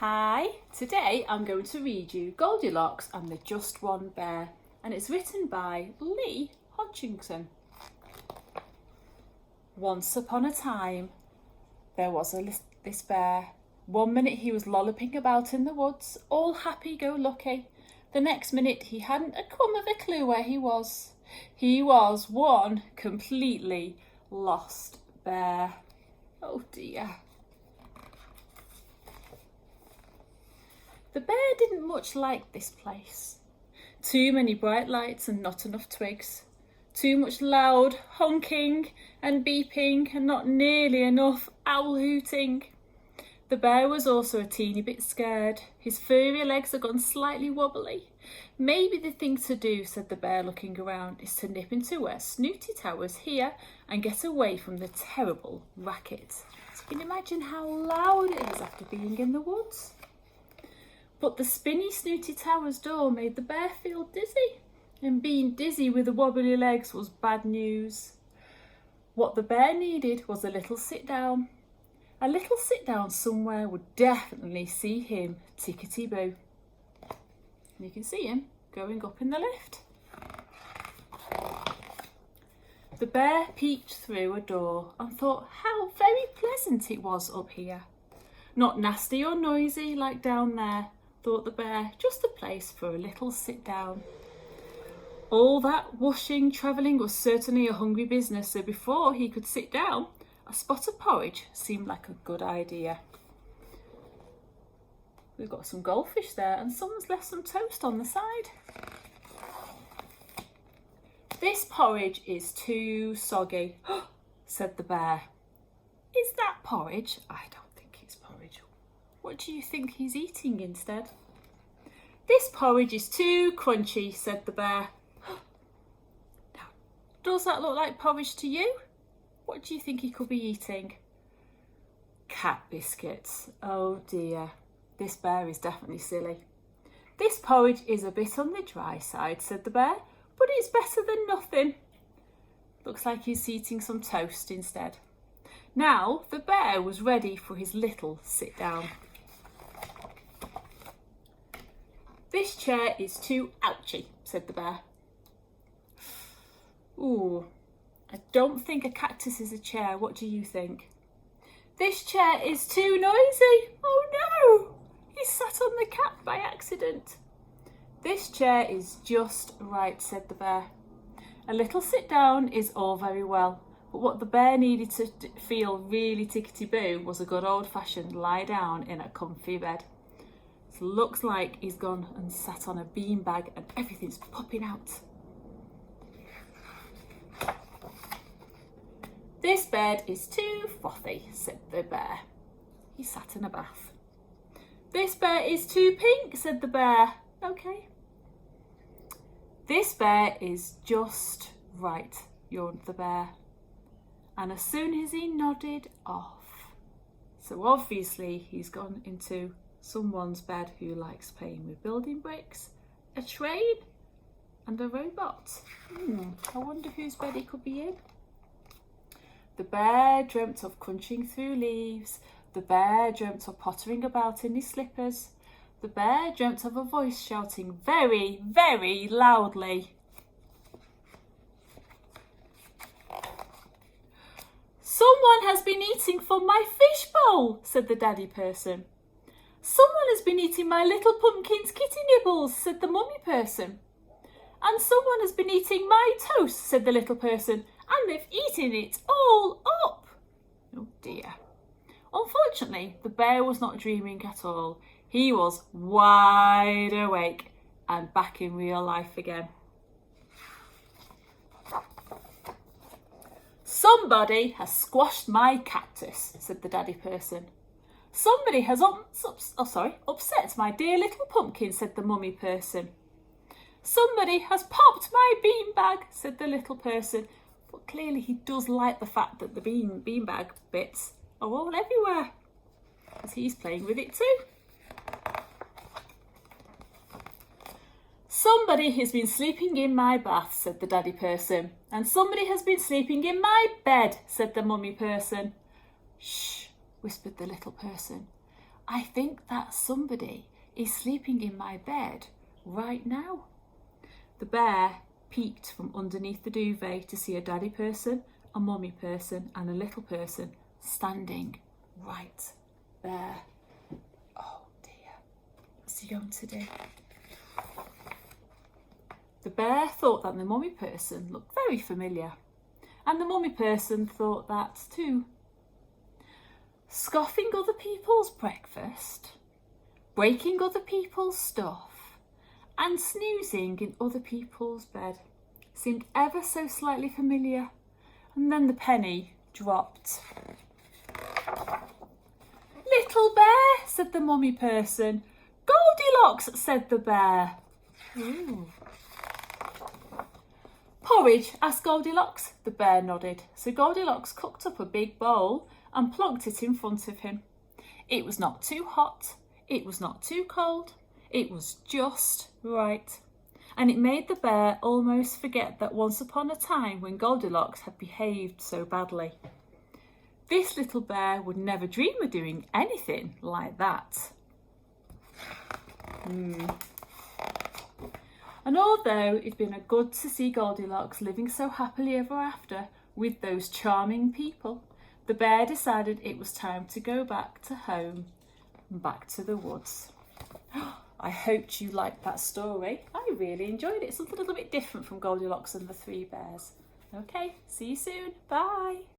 Hi, today I'm going to read you Goldilocks and the Just One Bear, and it's written by Lee Hodgkinson. Once upon a time, there was this bear. One minute he was lolloping about in the woods, all happy-go-lucky. The next minute he hadn't a crumb of a clue where he was. He was one completely lost bear. Oh dear. The bear didn't much like this place. Too many bright lights and not enough twigs. Too much loud honking and beeping and not nearly enough owl hooting. The bear was also a teeny bit scared. His furry legs had gone slightly wobbly. Maybe the thing to do, said the bear looking around, is to nip into where Snooty Tower's here and get away from the terrible racket. So you can imagine how loud it is after being in the woods. But the spinny Snooty Tower's door made the bear feel dizzy, and being dizzy with the wobbly legs was bad news. What the bear needed was a little sit down. A little sit down somewhere would definitely see him tickety-boo. You can see him going up in the lift. The bear peeped through a door and thought how very pleasant it was up here. Not nasty or noisy like down there, thought the bear, just a place for a little sit down. All that whooshing, travelling was certainly a hungry business, so before he could sit down, a spot of porridge seemed like a good idea. We've got some goldfish there and someone's left some toast on the side. This porridge is too soggy, said the bear. Is that porridge? I don't think it's porridge. What do you think he's eating instead? This porridge is too crunchy, said the bear. Now, does that look like porridge to you? What do you think he could be eating? Cat biscuits. Oh dear, this bear is definitely silly. This porridge is a bit on the dry side, said the bear, but it's better than nothing. Looks like he's eating some toast instead. Now the bear was ready for his little sit down. This chair is too ouchy, said the bear. Ooh, I don't think a cactus is a chair. What do you think? This chair is too noisy. Oh no, he sat on the cat by accident. This chair is just right, said the bear. A little sit down is all very well, but what the bear needed to feel really tickety-boo was a good old-fashioned lie down in a comfy bed. So looks like he's gone and sat on a beanbag and everything's popping out. This bed is too frothy, said the bear. He sat in a bath. This bear is too pink, said the bear. Okay. This bear is just right, yawned the bear. And as soon as he nodded off. So obviously he's gone into someone's bed who likes playing with building bricks, a train and a robot. I wonder whose bed he could be in. The bear dreamt of crunching through leaves. The bear dreamt of pottering about in his slippers. The bear dreamt of a voice shouting very, very loudly. Someone has been eating from my fish bowl, said the daddy person. Someone has been eating my little pumpkin's kitty nibbles, said the mummy person. And someone has been eating my toast, said the little person, and they've eaten it all up. Oh dear. Unfortunately, the bear was not dreaming at all. He was wide awake and back in real life again. Somebody has squashed my cactus, said the daddy person. Somebody has upset my dear little pumpkin, said the mummy person. Somebody has popped my beanbag, said the little person. But clearly he does like the fact that the beanbag bits are all everywhere, because he's playing with it too. Somebody has been sleeping in my bath, said the daddy person. And somebody has been sleeping in my bed, said the mummy person. Shh, whispered the little person. I think that somebody is sleeping in my bed right now. The bear peeked from underneath the duvet to see a daddy person, a mummy person and a little person standing right there. Oh dear, what's he going to do? The bear thought that the mummy person looked very familiar, and the mummy person thought that too. Scoffing other people's breakfast, breaking other people's stuff, and snoozing in other people's bed seemed ever so slightly familiar, and then the penny dropped. Little bear, said the mummy person. Goldilocks, said the bear. Ooh. Porridge, asked Goldilocks. The bear nodded, so Goldilocks cooked up a big bowl and plonked it in front of him. It was not too hot, it was not too cold, it was just right. And it made the bear almost forget that once upon a time when Goldilocks had behaved so badly. This little bear would never dream of doing anything like that. And although it'd been good to see Goldilocks living so happily ever after with those charming people, the bear decided it was time to go back to home and back to the woods. I hoped you liked that story. I really enjoyed it. Something a little bit different from Goldilocks and the Three Bears. Okay, see you soon. Bye.